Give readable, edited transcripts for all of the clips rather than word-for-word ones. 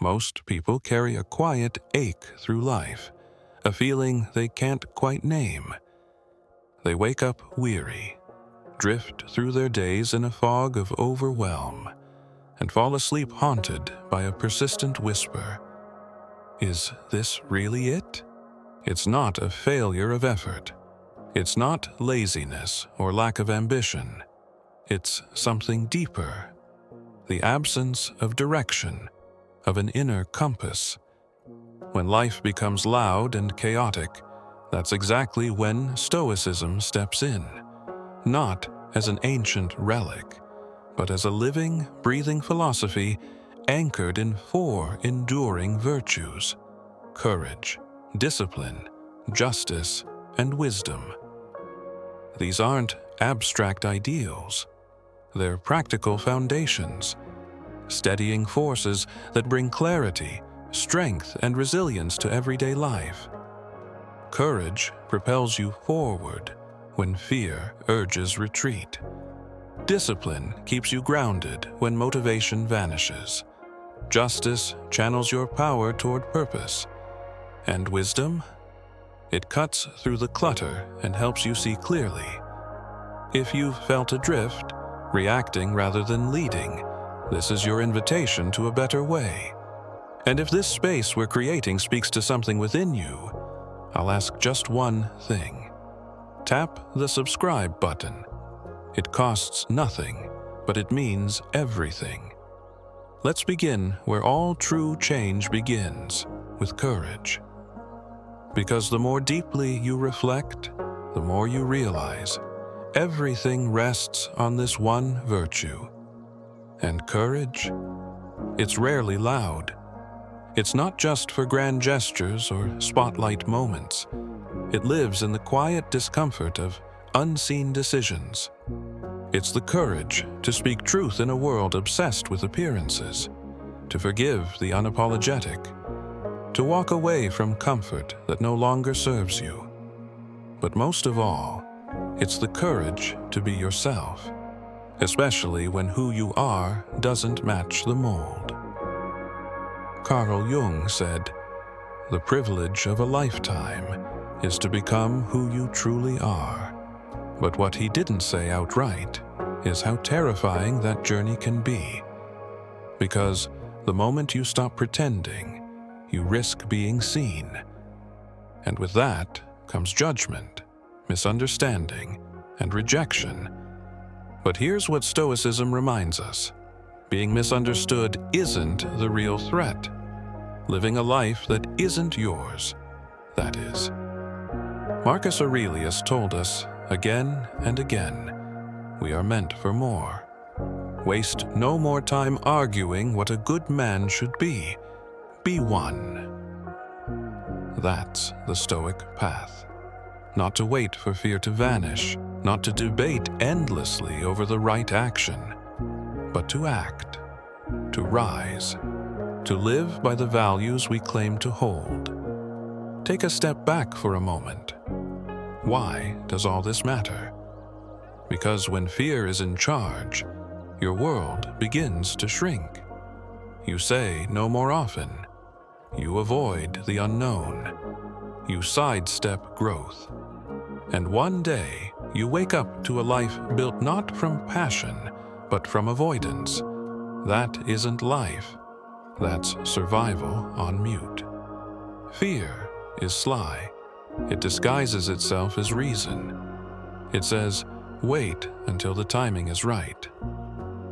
Most people carry a quiet ache through life, a feeling they can't quite name. They wake up weary, drift through their days in a fog of overwhelm, and fall asleep haunted by a persistent whisper. Is this really it? It's not a failure of effort. It's not laziness or lack of ambition. It's something deeper. The absence of direction, of an inner compass. When life becomes loud and chaotic, that's exactly when Stoicism steps in, not as an ancient relic, but as a living, breathing philosophy anchored in 4 enduring virtues: courage, discipline, justice, and wisdom. These aren't abstract ideals. They're practical foundations, steadying forces that bring clarity, strength, and resilience to everyday life. Courage propels you forward when fear urges retreat. Discipline keeps you grounded when motivation vanishes. Justice channels your power toward purpose. And wisdom? It cuts through the clutter and helps you see clearly. If you've felt adrift, reacting rather than leading, this is your invitation to a better way. And if this space we're creating speaks to something within you, I'll ask just one thing. Tap the subscribe button. It costs nothing, but it means everything. Let's begin where all true change begins, with courage. Because the more deeply you reflect, the more you realize everything rests on this one virtue. And courage? It's rarely loud. It's not just for grand gestures or spotlight moments. It lives in the quiet discomfort of unseen decisions. It's the courage to speak truth in a world obsessed with appearances, to forgive the unapologetic, to walk away from comfort that no longer serves you. But most of all, it's the courage to be yourself, especially when who you are doesn't match the mold. Carl Jung said, "The privilege of a lifetime is to become who you truly are." But what he didn't say outright is how terrifying that journey can be. Because the moment you stop pretending, you risk being seen. And with that comes judgment, misunderstanding, and rejection. But here's what Stoicism reminds us. Being misunderstood isn't the real threat. Living a life that isn't yours, that is. Marcus Aurelius told us again and again, we are meant for more. Waste no more time arguing what a good man should be. Be one. That's the Stoic path. Not to wait for fear to vanish, not to debate endlessly over the right action, but to act, to rise, to live by the values we claim to hold. Take a step back for a moment. Why does all this matter? Because when fear is in charge, your world begins to shrink. You say no more often. You avoid the unknown. You sidestep growth. And one day, you wake up to a life built not from passion, but from avoidance. That isn't life. That's survival on mute. Fear is sly. It disguises itself as reason. It says, wait until the timing is right.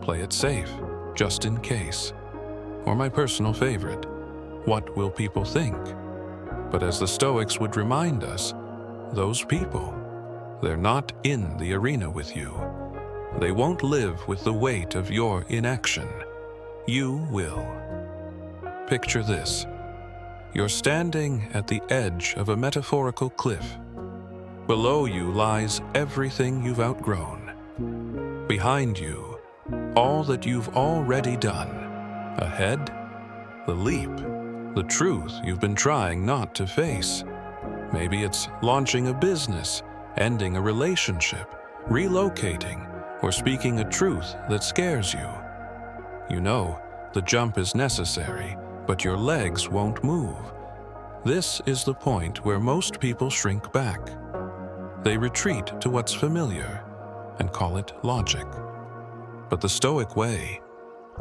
Play it safe, just in case. Or my personal favorite, what will people think? But as the Stoics would remind us, those people, they're not in the arena with you. They won't live with the weight of your inaction. You will. Picture this. You're standing at the edge of a metaphorical cliff. Below you lies everything you've outgrown. Behind you, all that you've already done. Ahead, the leap, the truth you've been trying not to face. Maybe it's launching a business, ending a relationship, relocating, or speaking a truth that scares you. You know, the jump is necessary, but your legs won't move. This is the point where most people shrink back. They retreat to what's familiar and call it logic. But the Stoic way,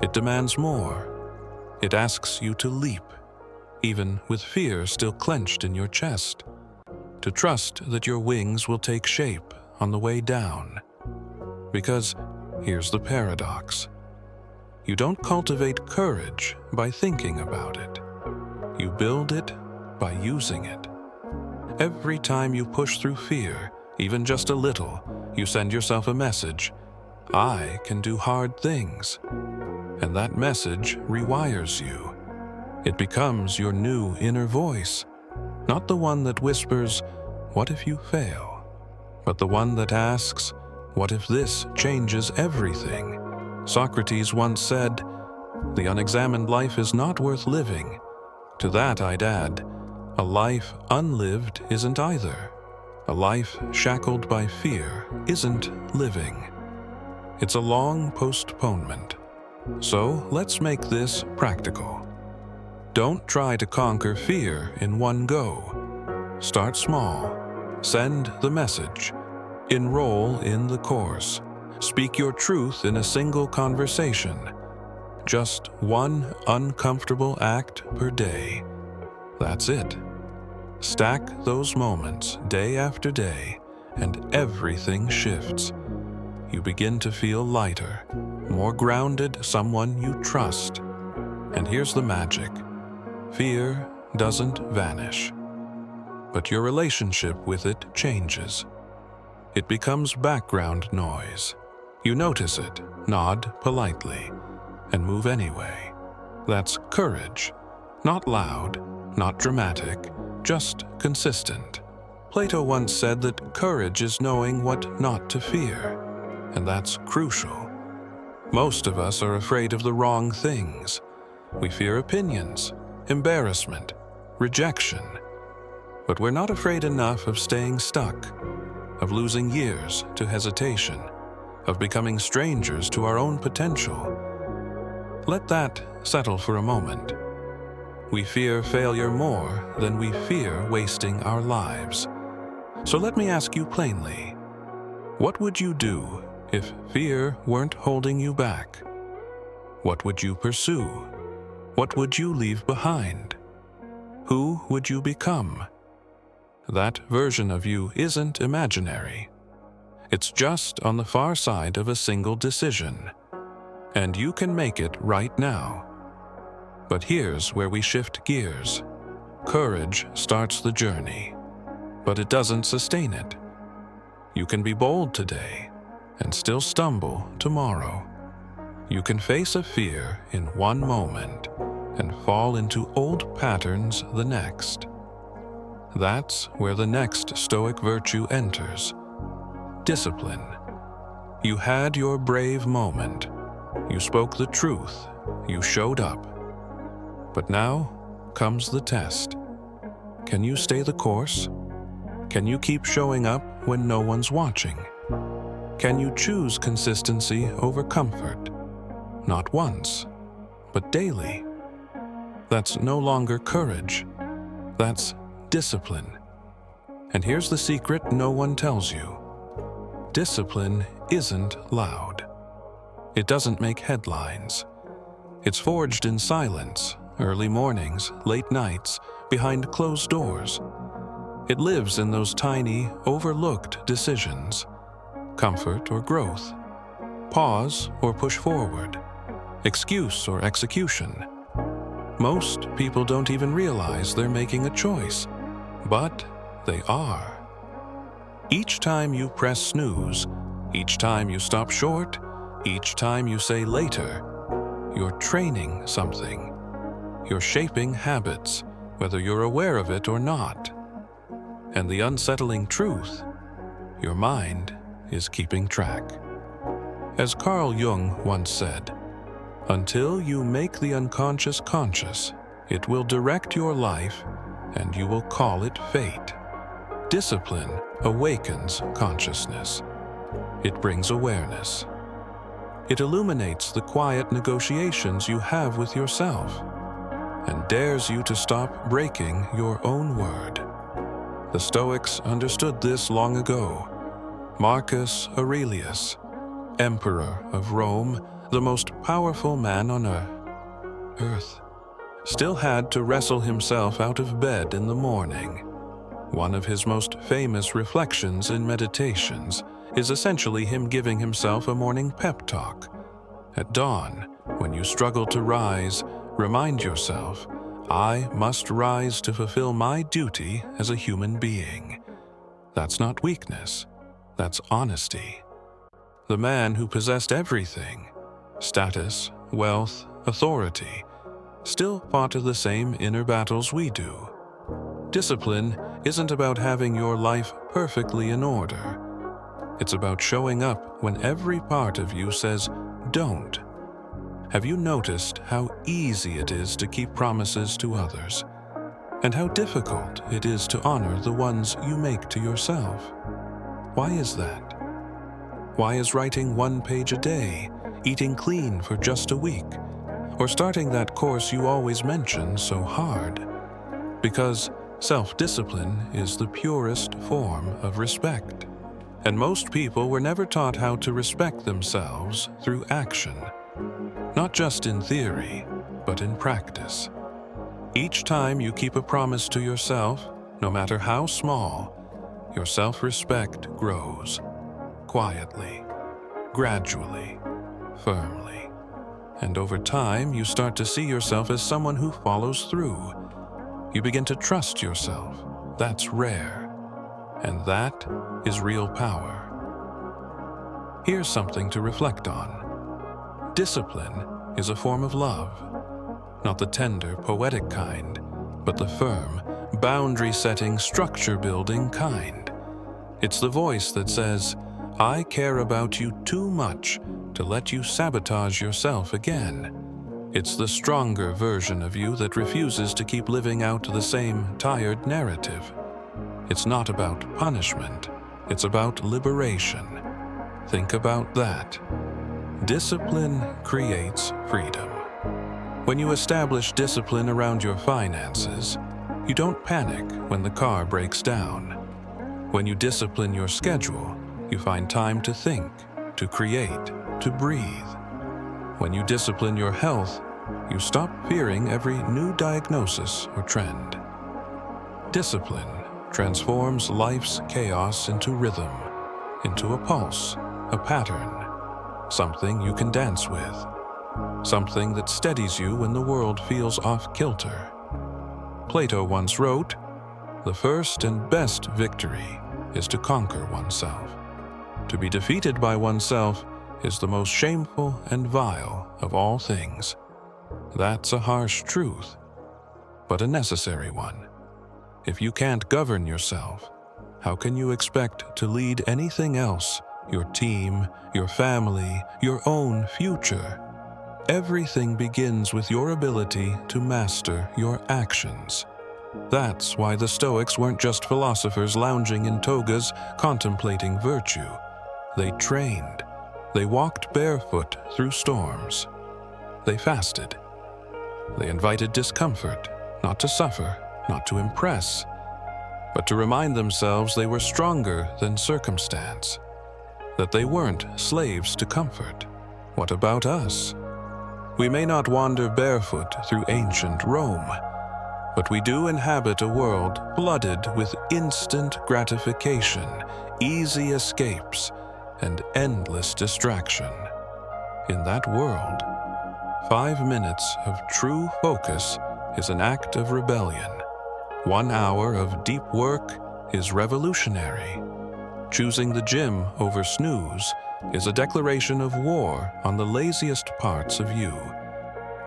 it demands more. It asks you to leap, even with fear still clenched in your chest, to trust that your wings will take shape on the way down. Because here's the paradox. You don't cultivate courage by thinking about it. You build it by using it. Every time you push through fear, even just a little, you send yourself a message. I can do hard things. And that message rewires you. It becomes your new inner voice, not the one that whispers, "What if you fail?" but the one that asks, "What if this changes everything?" Socrates once said, "The unexamined life is not worth living." To that I'd add, a life unlived isn't either. A life shackled by fear isn't living. It's a long postponement. So let's make this practical. Don't try to conquer fear in one go. Start small. Send the message. Enroll in the course. Speak your truth in a single conversation. Just one uncomfortable act per day. That's it. Stack those moments day after day, and everything shifts. You begin to feel lighter, more grounded, someone you trust. And here's the magic. Fear doesn't vanish, but your relationship with it changes. It becomes background noise. You notice it, nod politely, and move anyway. That's courage. Not loud, not dramatic, just consistent. Plato once said that courage is knowing what not to fear, and that's crucial. Most of us are afraid of the wrong things. We fear opinions, embarrassment, rejection. But we're not afraid enough of staying stuck, of losing years to hesitation, of becoming strangers to our own potential. Let that settle for a moment. We fear failure more than we fear wasting our lives. So let me ask you plainly, what would you do if fear weren't holding you back? What would you pursue? What would you leave behind? Who would you become? That version of you isn't imaginary. It's just on the far side of a single decision. And you can make it right now. But here's where we shift gears. Courage starts the journey, but it doesn't sustain it. You can be bold today and still stumble tomorrow. You can face a fear in one moment and fall into old patterns the next. That's where the next Stoic virtue enters. Discipline. You had your brave moment. You spoke the truth. You showed up. But now comes the test. Can you stay the course? Can you keep showing up when no one's watching? Can you choose consistency over comfort? Not once, but daily. That's no longer courage. That's discipline. And here's the secret no one tells you. Discipline isn't loud. It doesn't make headlines. It's forged in silence, early mornings, late nights, behind closed doors. It lives in those tiny, overlooked decisions. Comfort or growth. Pause or push forward. Excuse or execution. Most people don't even realize they're making a choice, but they are. Each time you press snooze, each time you stop short, each time you say later, you're training something. You're shaping habits, whether you're aware of it or not. And the unsettling truth, your mind is keeping track. As Carl Jung once said, until you make the unconscious conscious, it will direct your life and you will call it fate. Discipline awakens consciousness. It brings awareness. It illuminates the quiet negotiations you have with yourself. and dares you to stop breaking your own word. The Stoics understood this long ago. Marcus Aurelius, Emperor of Rome, the most powerful man on earth, still had to wrestle himself out of bed in the morning. One of his most famous reflections in Meditations is essentially him giving himself a morning pep talk. At dawn, when you struggle to rise, remind yourself, I must rise to fulfill my duty as a human being. That's not weakness, that's honesty. The man who possessed everything, status, wealth, authority, still fought the same inner battles we do. Discipline isn't about having your life perfectly in order. It's about showing up when every part of you says, don't. Have you noticed how easy it is to keep promises to others, and how difficult it is to honor the ones you make to yourself? Why is that? Why is writing 1 page a day, eating clean for just a week, or starting that course you always mention so hard? Because self-discipline is the purest form of respect, and most people were never taught how to respect themselves through action. Not just in theory, but in practice. Each time you keep a promise to yourself, no matter how small, your self-respect grows, quietly, gradually, firmly. And over time, you start to see yourself as someone who follows through. You begin to trust yourself. That's rare. And that is real power. Here's something to reflect on. Discipline is a form of love, not the tender, poetic kind, but the firm, boundary-setting, structure-building kind. It's the voice that says, I care about you too much to let you sabotage yourself again. It's the stronger version of you that refuses to keep living out the same tired narrative. It's not about punishment, it's about liberation. Think about that. Discipline creates freedom. When you establish discipline around your finances, you don't panic when the car breaks down. When you discipline your schedule, you find time to think, to create, to breathe. When you discipline your health, you stop fearing every new diagnosis or trend. Discipline transforms life's chaos into rhythm, into a pulse, a pattern. Something you can dance with. Something that steadies you when the world feels off-kilter. Plato once wrote, "The first and best victory is to conquer oneself. To be defeated by oneself is the most shameful and vile of all things." That's a harsh truth, but a necessary one. If you can't govern yourself, how can you expect to lead anything else? Your team, your family, your own future. Everything begins with your ability to master your actions. That's why the Stoics weren't just philosophers lounging in togas contemplating virtue. They trained. They walked barefoot through storms. They fasted. They invited discomfort, not to suffer, not to impress, but to remind themselves they were stronger than circumstance. That they weren't slaves to comfort. What about us? We may not wander barefoot through ancient Rome, but we do inhabit a world flooded with instant gratification, easy escapes, and endless distraction. In that world, 5 minutes of true focus is an act of rebellion. 1 hour of deep work is revolutionary. Choosing the gym over snooze is a declaration of war on the laziest parts of you.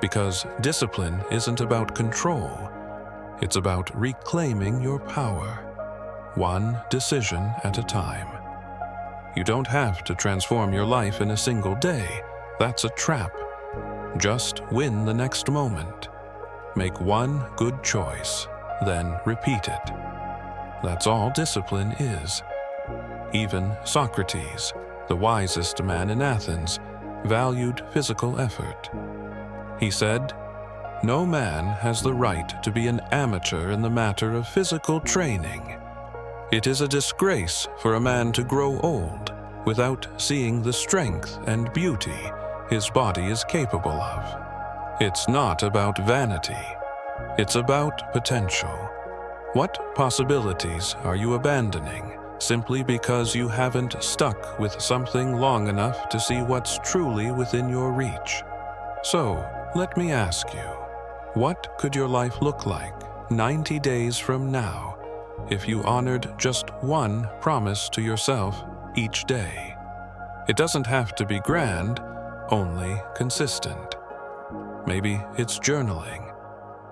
Because discipline isn't about control, it's about reclaiming your power, one decision at a time. You don't have to transform your life in a single day. That's a trap. Just win the next moment. Make one good choice, then repeat it. That's all discipline is. Even Socrates, the wisest man in Athens, valued physical effort. He said, no man has the right to be an amateur in the matter of physical training. It is a disgrace for a man to grow old without seeing the strength and beauty his body is capable of. It's not about vanity. It's about potential. What possibilities are you abandoning simply because you haven't stuck with something long enough to see what's truly within your reach? So, let me ask you, what could your life look like 90 days from now if you honored just one promise to yourself each day? It doesn't have to be grand, only consistent. Maybe it's journaling,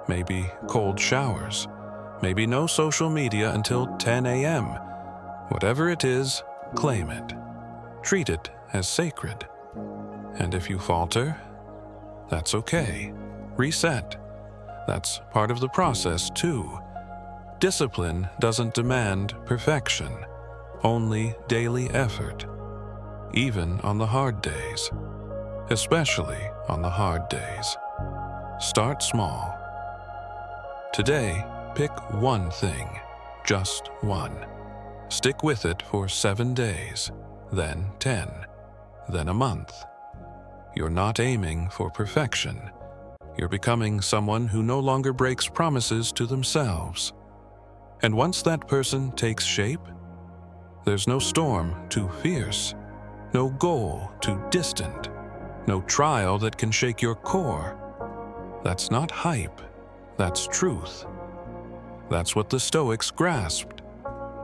maybe cold showers, maybe no social media until 10 a.m. Whatever it is, claim it. Treat it as sacred. And if you falter, that's okay. Reset. That's part of the process, too. Discipline doesn't demand perfection, only daily effort. Even on the hard days. Especially on the hard days. Start small. Today, pick one thing, just one. Stick with it for 7 days, then 10, then a month. You're not aiming for perfection. You're becoming someone who no longer breaks promises to themselves. And once that person takes shape, there's no storm too fierce, no goal too distant, no trial that can shake your core. That's not hype, that's truth. That's what the Stoics grasped.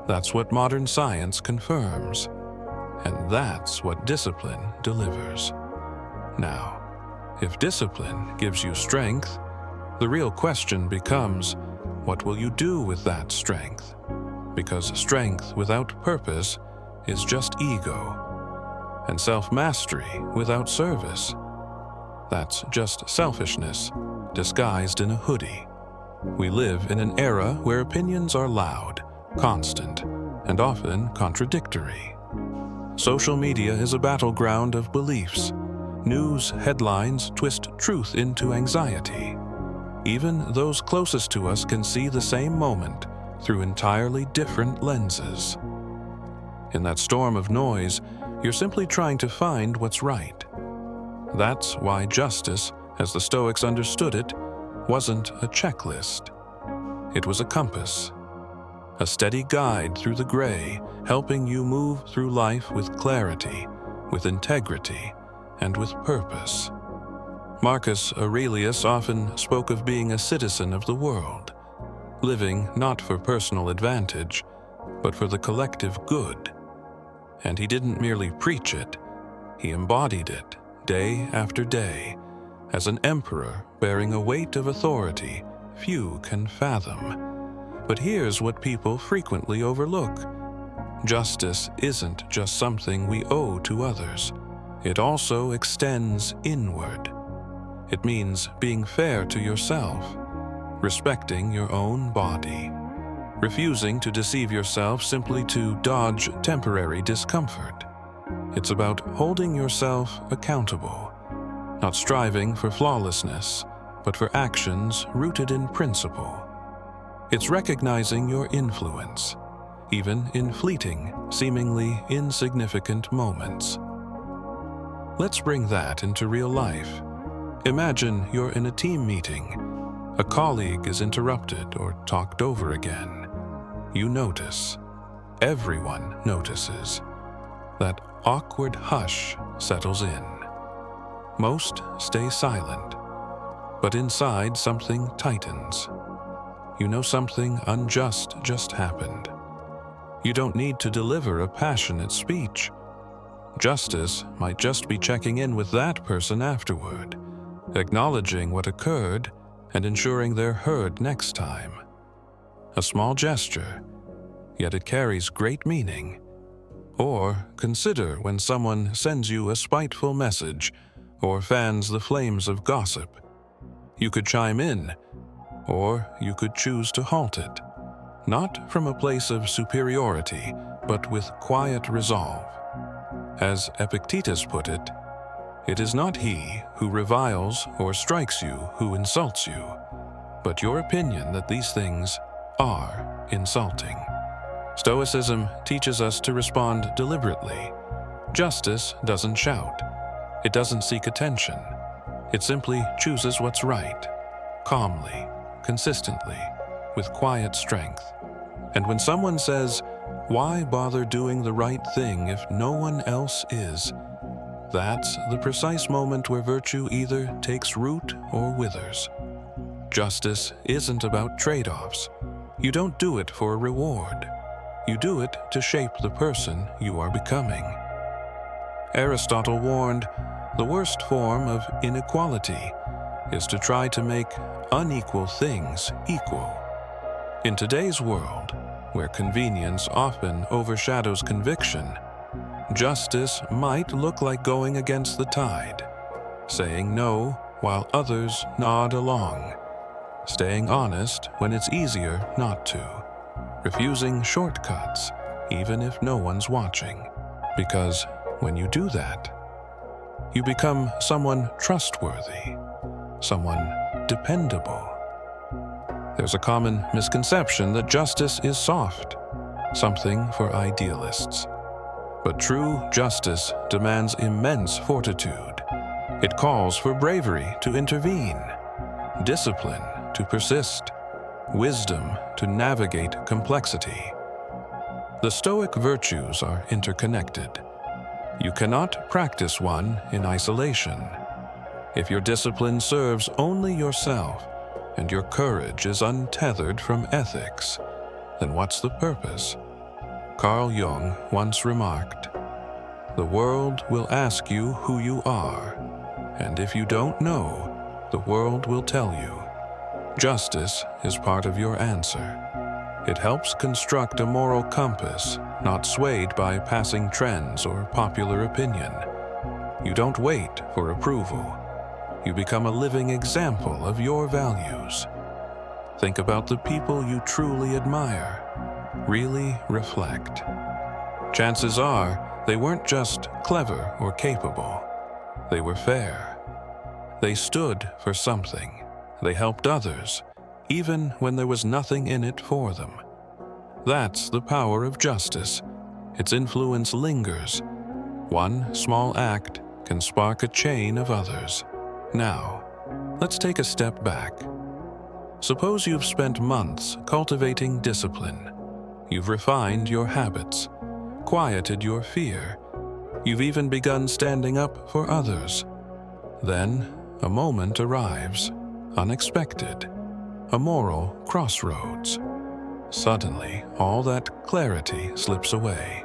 That's what modern science confirms. And that's what discipline delivers. Now, if discipline gives you strength, the real question becomes, what will you do with that strength? Because strength without purpose is just ego, and self-mastery without service, that's just selfishness disguised in a hoodie. We live in an era where opinions are loud, constant, and often contradictory. Social media is a battleground of beliefs. News headlines twist truth into anxiety. Even those closest to us can see the same moment through entirely different lenses. In that storm of noise, you're simply trying to find what's right. That's why justice, as the Stoics understood it, wasn't a checklist. It was a compass, a steady guide through the gray, helping you move through life with clarity, with integrity, and with purpose. Marcus Aurelius often spoke of being a citizen of the world, living not for personal advantage, but for the collective good. And he didn't merely preach it, he embodied it day after day, as an emperor bearing a weight of authority few can fathom. But here's what people frequently overlook. Justice isn't just something we owe to others. It also extends inward. It means being fair to yourself, respecting your own body, refusing to deceive yourself simply to dodge temporary discomfort. It's about holding yourself accountable, not striving for flawlessness, but for actions rooted in principle. It's recognizing your influence, even in fleeting, seemingly insignificant moments. Let's bring that into real life. Imagine you're in a team meeting. A colleague is interrupted or talked over again. You notice. Everyone notices. That awkward hush settles in. Most stay silent, but inside something tightens. You know something unjust just happened. You don't need to deliver a passionate speech. Justice might just be checking in with that person afterward, acknowledging what occurred and ensuring they're heard next time. A small gesture, yet it carries great meaning. Or consider when someone sends you a spiteful message or fans the flames of gossip. You could chime in, or you could choose to halt it, not from a place of superiority, but with quiet resolve. As Epictetus put it, It is not he who reviles or strikes you who insults you, but your opinion that these things are insulting. Stoicism teaches us to respond deliberately. Justice doesn't shout. It doesn't seek attention. It simply chooses what's right, calmly, consistently, with quiet strength. And when someone says, "Why bother doing the right thing if no one else is?" that's the precise moment where virtue either takes root or withers. Justice isn't about trade-offs. You don't do it for a reward. You do it to shape the person you are becoming. Aristotle warned, the worst form of inequality is to try to make unequal things equal. In today's world, where convenience often overshadows conviction, justice might look like going against the tide, saying no while others nod along, staying honest when it's easier not to, refusing shortcuts even if no one's watching, because when you do that, you become someone trustworthy, someone dependable. There's a common misconception that justice is soft, something for idealists. But true justice demands immense fortitude. It calls for bravery to intervene, discipline to persist, wisdom to navigate complexity. The Stoic virtues are interconnected. You cannot practice one in isolation. If your discipline serves only yourself and your courage is untethered from ethics, then what's the purpose? Carl Jung once remarked, "The world will ask you who you are, and if you don't know, the world will tell you." Justice is part of your answer. It helps construct a moral compass, not swayed by passing trends or popular opinion. You don't wait for approval. You become a living example of your values. Think about the people you truly admire. Really reflect. Chances are they weren't just clever or capable. They were fair. They stood for something. They helped others, even when there was nothing in it for them. That's the power of justice. Its influence lingers. One small act can spark a chain of others. Now, let's take a step back. Suppose you've spent months cultivating discipline. You've refined your habits, quieted your fear. You've even begun standing up for others. Then, a moment arrives, unexpected, a moral crossroads. Suddenly, all that clarity slips away.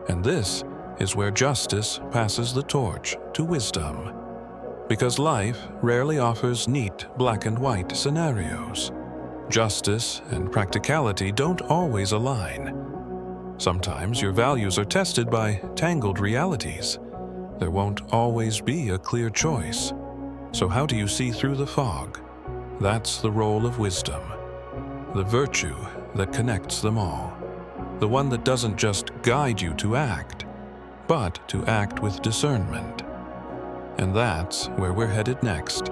And this is where justice passes the torch to wisdom. Because life rarely offers neat black and white scenarios. Justice and practicality don't always align. Sometimes your values are tested by tangled realities. There won't always be a clear choice. So how do you see through the fog? That's the role of wisdom. The virtue that connects them all. The one that doesn't just guide you to act, but to act with discernment. And that's where we're headed next.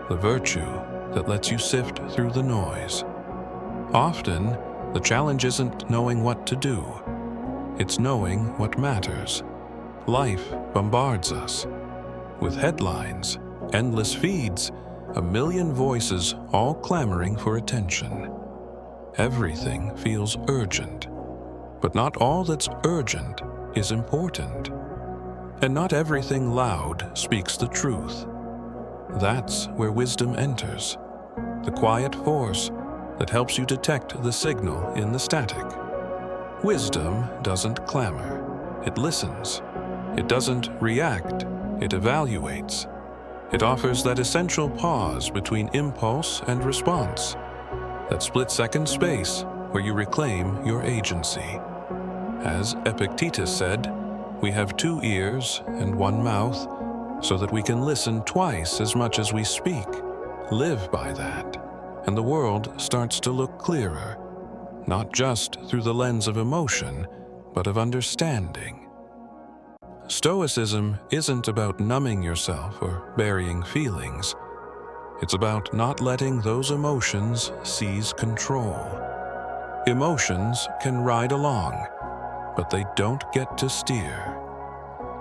The virtue that lets you sift through the noise. Often, the challenge isn't knowing what to do. It's knowing what matters. Life bombards us with headlines, endless feeds, a million voices all clamoring for attention. Everything feels urgent, but not all that's urgent is important. And not everything loud speaks the truth. That's where wisdom enters, the quiet force that helps you detect the signal in the static. Wisdom doesn't clamor, it listens. It doesn't react, it evaluates. It offers that essential pause between impulse and response, that split-second space where you reclaim your agency. As Epictetus said, we have 2 ears and 1 mouth, so that we can listen twice as much as we speak. Live by that, and the world starts to look clearer, not just through the lens of emotion, but of understanding. Stoicism isn't about numbing yourself or burying feelings. It's about not letting those emotions seize control. Emotions can ride along, but they don't get to steer.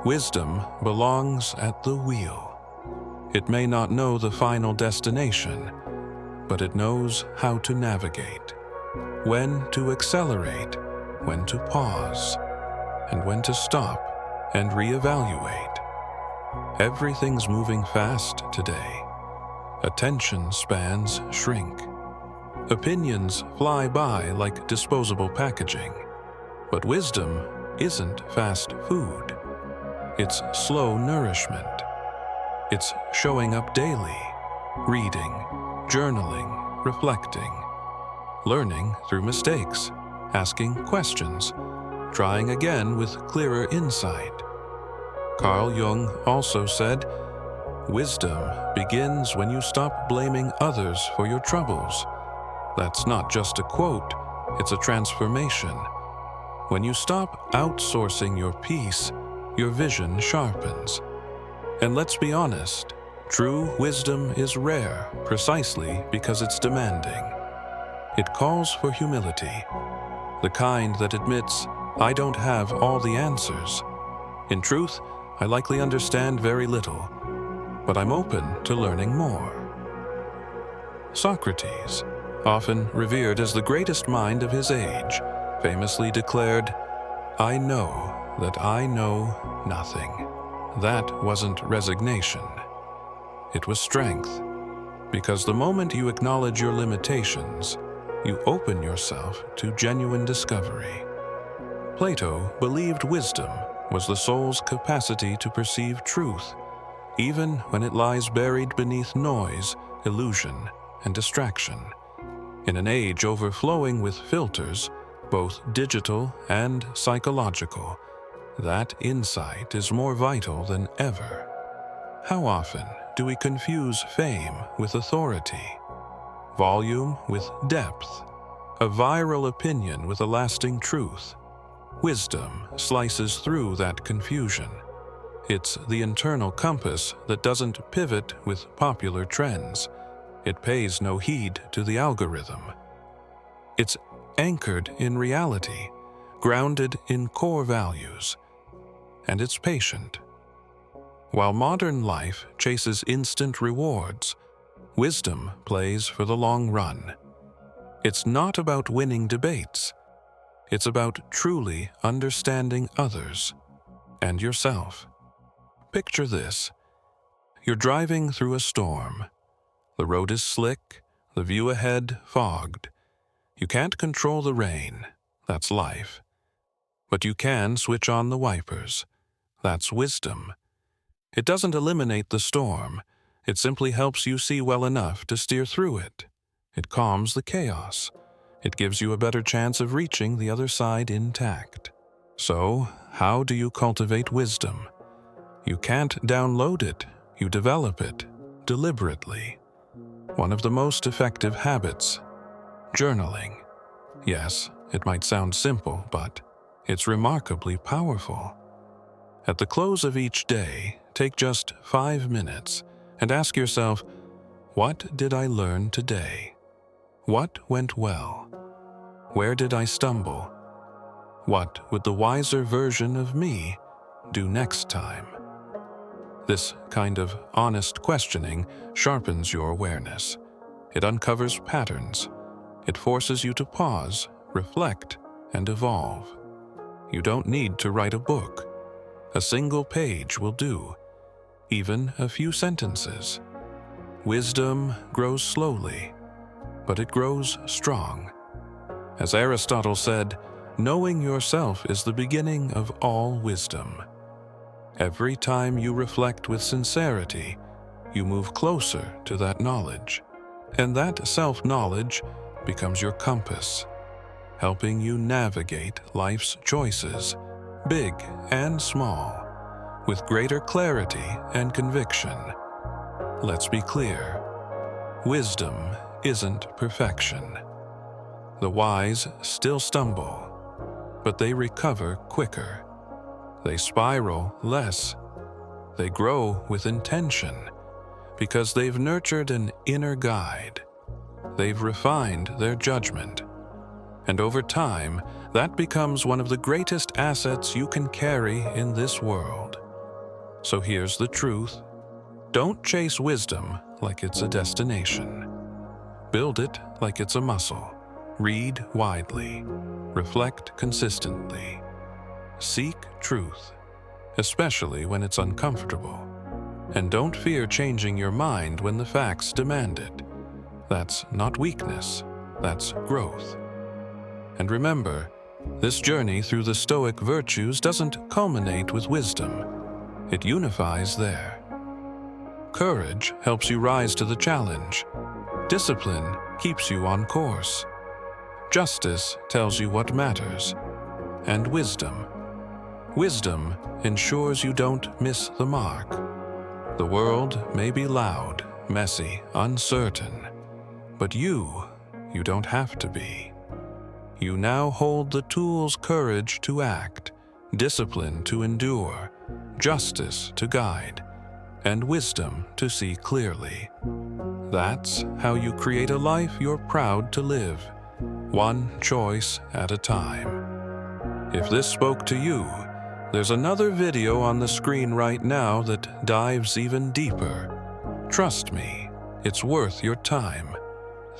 Wisdom belongs at the wheel. It may not know the final destination, but it knows how to navigate, when to accelerate, when to pause, and when to stop and reevaluate. Everything's moving fast today. Attention spans shrink. Opinions fly by like disposable packaging. But wisdom isn't fast food. It's slow nourishment. It's showing up daily, reading, journaling, reflecting, learning through mistakes, asking questions, trying again with clearer insight. Carl Jung also said, "Wisdom begins when you stop blaming others for your troubles." That's not just a quote, it's a transformation. When you stop outsourcing your peace, your vision sharpens. And let's be honest, true wisdom is rare precisely because it's demanding. It calls for humility, the kind that admits, I don't have all the answers. In truth, I likely understand very little, but I'm open to learning more. Socrates, often revered as the greatest mind of his age, famously declared, "I know that I know nothing." That wasn't resignation. It was strength, because the moment you acknowledge your limitations, you open yourself to genuine discovery. Plato believed wisdom was the soul's capacity to perceive truth, even when it lies buried beneath noise, illusion, and distraction. In an age overflowing with filters, both digital and psychological, that insight is more vital than ever. How often do we confuse fame with authority, volume with depth, a viral opinion with a lasting truth? Wisdom slices through that confusion. It's the internal compass that doesn't pivot with popular trends. It pays no heed to the algorithm. It's anchored in reality, grounded in core values, and it's patient. While modern life chases instant rewards, wisdom plays for the long run. It's not about winning debates. It's about truly understanding others and yourself. Picture this. You're driving through a storm. The road is slick, the view ahead fogged. You can't control the rain. That's life. But you can switch on the wipers. That's wisdom. It doesn't eliminate the storm. It simply helps you see well enough to steer through it. It calms the chaos. It gives you a better chance of reaching the other side intact. So, how do you cultivate wisdom? You can't download it. You develop it deliberately. One of the most effective habits, journaling. Yes, it might sound simple, but it's remarkably powerful. At the close of each day, take just 5 minutes and ask yourself, what did I learn today? What went well? Where did I stumble? What would the wiser version of me do next time? This kind of honest questioning sharpens your awareness. It uncovers patterns. It forces you to pause, reflect, and evolve. You don't need to write a book. A single page will do, even a few sentences. Wisdom grows slowly, but it grows strong. As Aristotle said, knowing yourself is the beginning of all wisdom. Every time you reflect with sincerity, you move closer to that knowledge, and that self-knowledge becomes your compass, helping you navigate life's choices, big and small, with greater clarity and conviction. Let's be clear. Wisdom isn't perfection. The wise still stumble, but they recover quicker. They spiral less. They grow with intention because they've nurtured an inner guide. They've refined their judgment. And over time, that becomes one of the greatest assets you can carry in this world. So here's the truth. Don't chase wisdom like it's a destination. Build it like it's a muscle. Read widely. Reflect consistently. Seek truth, especially when it's uncomfortable. And don't fear changing your mind when the facts demand it. That's not weakness, that's growth. And remember, this journey through the Stoic virtues doesn't culminate with wisdom. It unifies there. Courage helps you rise to the challenge. Discipline keeps you on course. Justice tells you what matters. And wisdom ensures you don't miss the mark. The world may be loud, messy, uncertain, but you don't have to be. You now hold the tools: courage to act, discipline to endure, justice to guide, and wisdom to see clearly. That's how you create a life you're proud to live, one choice at a time. If this spoke to you, there's another video on the screen right now that dives even deeper. Trust me, it's worth your time.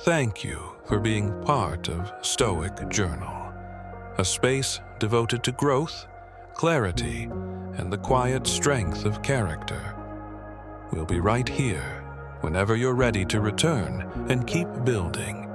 Thank you for being part of Stoic Journal, a space devoted to growth, clarity, and the quiet strength of character. We'll be right here whenever you're ready to return and keep building